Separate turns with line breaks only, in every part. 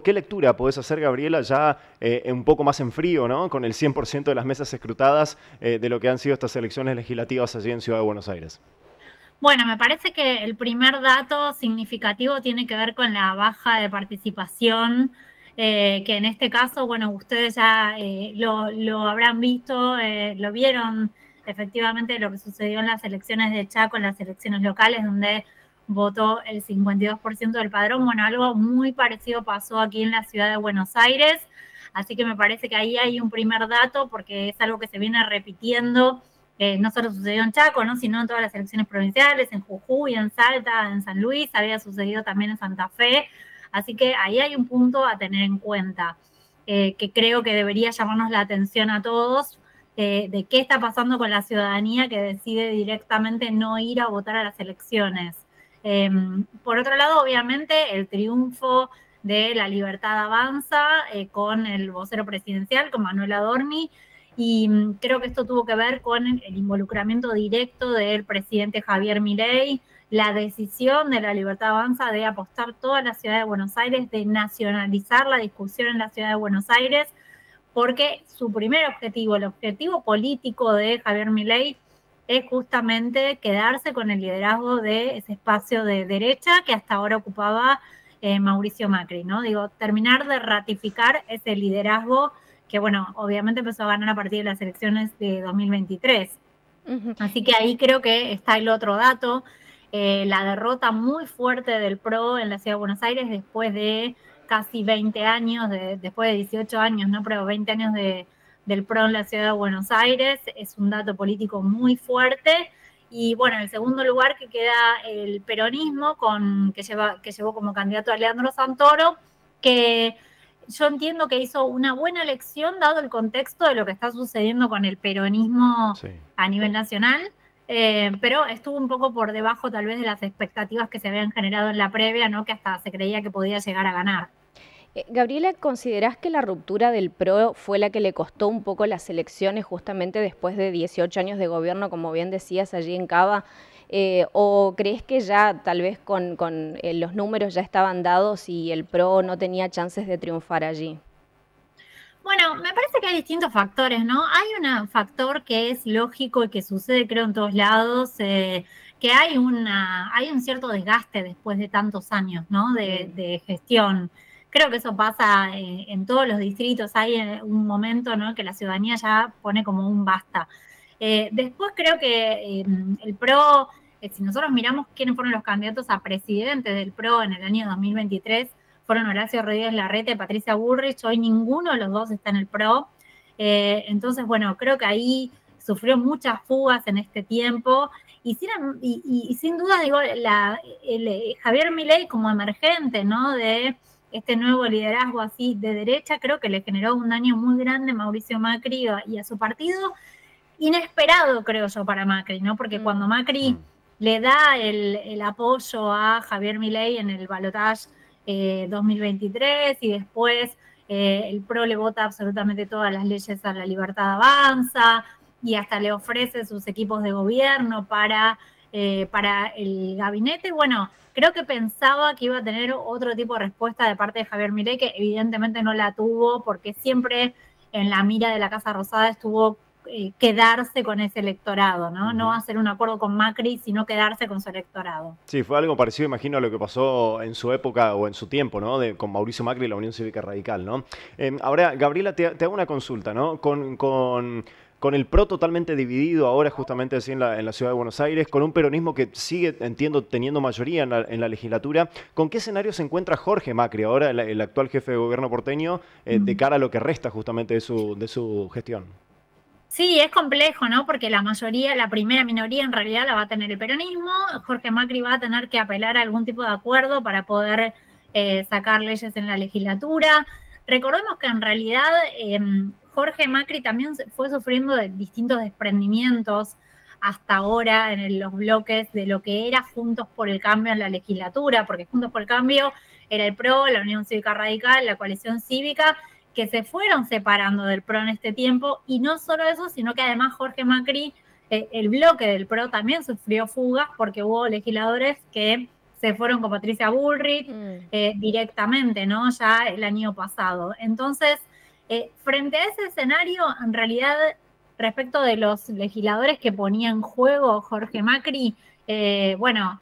¿Qué lectura podés hacer, Gabriela, ya un poco más en frío, ¿no? Con el 100% de las mesas escrutadas de lo que han sido estas elecciones legislativas allí en Ciudad de Buenos Aires?
Bueno, me parece que el primer dato significativo tiene que ver con la baja de participación, que en este caso, bueno, ustedes ya lo habrán visto, lo vieron efectivamente lo que sucedió en las elecciones de Chaco, en las elecciones locales, donde votó el 52% del padrón. Bueno, algo muy parecido pasó aquí en la ciudad de Buenos Aires, así que me parece que ahí hay un primer dato, porque es algo que se viene repitiendo. No solo sucedió en Chaco, ¿no? Sino en todas las elecciones provinciales, en Jujuy, en Salta, en San Luis, había sucedido también en Santa Fe. Así que ahí hay un punto a tener en cuenta, que creo que debería llamarnos la atención a todos, de qué está pasando con la ciudadanía que decide directamente no ir a votar a las elecciones. Por otro lado, obviamente, el triunfo de La Libertad Avanza, con el vocero presidencial, con Manuel Adorni, y creo que esto tuvo que ver con el involucramiento directo del presidente Javier Milei, la decisión de La Libertad Avanza de apostar toda la ciudad de Buenos Aires, de nacionalizar la discusión en la ciudad de Buenos Aires, porque su primer objetivo, el objetivo político de Javier Milei, es justamente quedarse con el liderazgo de ese espacio de derecha que hasta ahora ocupaba Mauricio Macri, ¿no? Digo, terminar de ratificar ese liderazgo que, bueno, obviamente empezó a ganar a partir de las elecciones de 2023.
Ujú.
Así que ahí creo que está el otro dato, la derrota muy fuerte del PRO en la Ciudad de Buenos Aires después de casi 20 años, después de 18 años, ¿no? Pero 20 años del PRO en la Ciudad de Buenos Aires, es un dato político muy fuerte. Y bueno, en segundo lugar que queda el peronismo, que llevó como candidato a Leandro Santoro, que yo entiendo que hizo una buena elección dado el contexto de lo que está sucediendo con el peronismo
Sí.
a nivel nacional, pero estuvo un poco por debajo tal vez de las expectativas que se habían generado en la previa, ¿no? Que hasta se creía que podía llegar a ganar.
Gabriela, ¿considerás que la ruptura del PRO fue la que le costó un poco las elecciones justamente después de 18 años de gobierno, como bien decías allí en Cava? ¿O crees que ya tal vez con los números ya estaban dados y el PRO no tenía chances de triunfar allí?
Bueno, me parece que hay distintos factores, ¿no? Hay un factor que es lógico y que sucede, creo, en todos lados, que hay un cierto desgaste después de tantos años, ¿no? De gestión. Creo que eso pasa en todos los distritos. Hay un momento, ¿no? Que la ciudadanía ya pone como un basta. Después creo que el PRO, si nosotros miramos quiénes fueron los candidatos a presidente del PRO en el año 2023, fueron Horacio Rodríguez Larreta y Patricia Bullrich. Hoy ninguno de los dos está en el PRO. Entonces, bueno, creo que ahí sufrió muchas fugas en este tiempo. Sin duda, digo, Javier Milei como emergente, ¿no? De este nuevo liderazgo así de derecha, creo que le generó un daño muy grande a Mauricio Macri y a su partido, inesperado, creo yo, para Macri, ¿no? Porque cuando Macri
Mm.
le da el apoyo a Javier Milei en el balotaje 2023 y después el PRO le vota absolutamente todas las leyes a La Libertad Avanza y hasta le ofrece sus equipos de gobierno para el gabinete. Bueno, creo que pensaba que iba a tener otro tipo de respuesta de parte de Javier Milei, que evidentemente no la tuvo, porque siempre en la mira de la Casa Rosada estuvo quedarse con ese electorado, ¿no? No
Ujú.
hacer un acuerdo con Macri, sino quedarse con su electorado.
Sí, fue algo parecido, imagino, a lo que pasó en su época o en su tiempo, ¿no? Con Mauricio Macri y la Unión Cívica Radical, ¿no? Ahora, Gabriela, te hago una consulta, ¿no? Con el PRO totalmente dividido ahora justamente así en la ciudad de Buenos Aires, con un peronismo que sigue, entiendo, teniendo mayoría en la legislatura, ¿con qué escenario se encuentra Jorge Macri, ahora el actual jefe de gobierno porteño, de cara a lo que resta justamente de su gestión?
Sí, es complejo, ¿no? Porque la mayoría, la primera minoría en realidad la va a tener el peronismo. Jorge Macri va a tener que apelar a algún tipo de acuerdo para poder sacar leyes en la legislatura. Recordemos que en realidad Jorge Macri también fue sufriendo de distintos desprendimientos hasta ahora en los bloques de lo que era Juntos por el Cambio en la legislatura, porque Juntos por el Cambio era el PRO, la Unión Cívica Radical, la coalición cívica, que se fueron separando del PRO en este tiempo, y no solo eso, sino que además Jorge Macri, el bloque del PRO también sufrió fugas porque hubo legisladores que se fueron con Patricia Bullrich directamente, ¿no? Ya el año pasado. Entonces, frente a ese escenario, en realidad, respecto de los legisladores que ponía en juego Jorge Macri, bueno,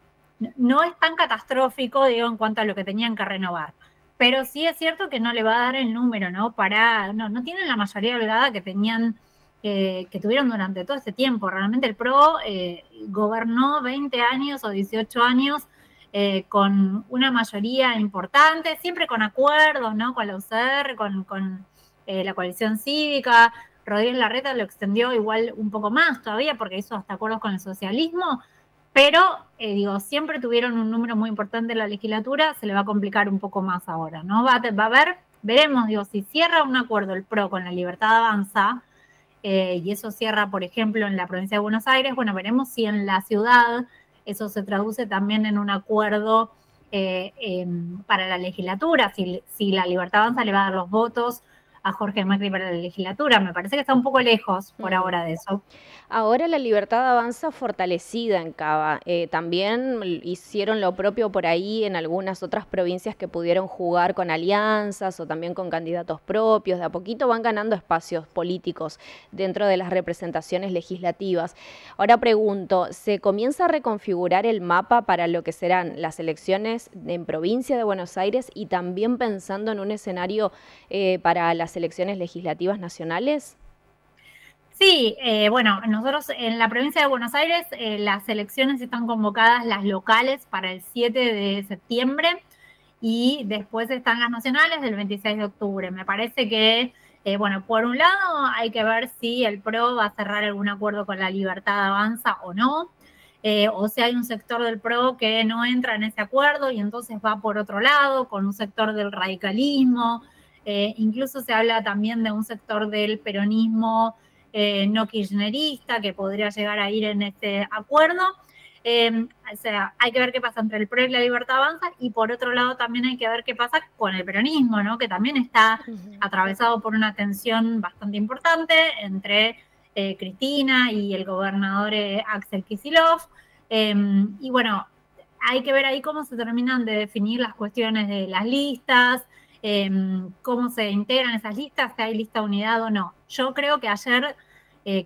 no es tan catastrófico, digo, en cuanto a lo que tenían que renovar. Pero sí es cierto que no le va a dar el número, ¿no? No tienen la mayoría holgada que tenían, que tuvieron durante todo este tiempo. Realmente el PRO gobernó 20 años o 18 años con una mayoría importante, siempre con acuerdos, ¿no? Con la UCR, con la coalición cívica. Rodríguez Larreta lo extendió igual un poco más todavía porque hizo hasta acuerdos con el socialismo, pero digo, siempre tuvieron un número muy importante en la legislatura, se le va a complicar un poco más ahora, ¿no? Va a ver, veremos, digo, si cierra un acuerdo el PRO con la Libertad Avanza, y eso cierra, por ejemplo, en la provincia de Buenos Aires, bueno, veremos si en la ciudad eso se traduce también en un acuerdo para la legislatura, si la Libertad Avanza le va a dar los votos a Jorge Macri para la legislatura. Me parece que está un poco lejos por ahora de eso.
Ahora la Libertad Avanza fortalecida en Cava. También hicieron lo propio por ahí en algunas otras provincias que pudieron jugar con alianzas o también con candidatos propios. De a poquito van ganando espacios políticos dentro de las representaciones legislativas. Ahora pregunto, ¿se comienza a reconfigurar el mapa para lo que serán las elecciones en provincia de Buenos Aires y también pensando en un escenario para las elecciones legislativas nacionales?
Sí, bueno, nosotros en la provincia de Buenos Aires las elecciones están convocadas, las locales, para el 7 de septiembre y después están las nacionales del 26 de octubre. Me parece que, bueno, por un lado hay que ver si el PRO va a cerrar algún acuerdo con la Libertad Avanza o no, o si hay un sector del PRO que no entra en ese acuerdo y entonces va por otro lado, con un sector del radicalismo. Incluso se habla también de un sector del peronismo no kirchnerista que podría llegar a ir en este acuerdo. O sea, hay que ver qué pasa entre el PRO y la Libertad Avanza, y por otro lado también hay que ver qué pasa con el peronismo, ¿no? Que también está atravesado por una tensión bastante importante entre Cristina y el gobernador Axel Kicillof. Y bueno, hay que ver ahí cómo se terminan de definir las cuestiones de las listas, cómo se integran esas listas, si hay lista de unidad o no. Yo creo que ayer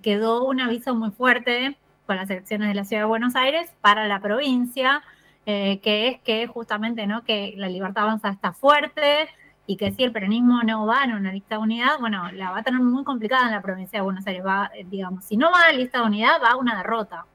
quedó un aviso muy fuerte con las elecciones de la Ciudad de Buenos Aires para la provincia, que es que justamente, ¿no?, que la Libertad Avanza está fuerte y que si el peronismo no va en una lista de unidad, bueno, la va a tener muy complicada en la provincia de Buenos Aires. Va, digamos, si no va a la lista de unidad, va a una derrota.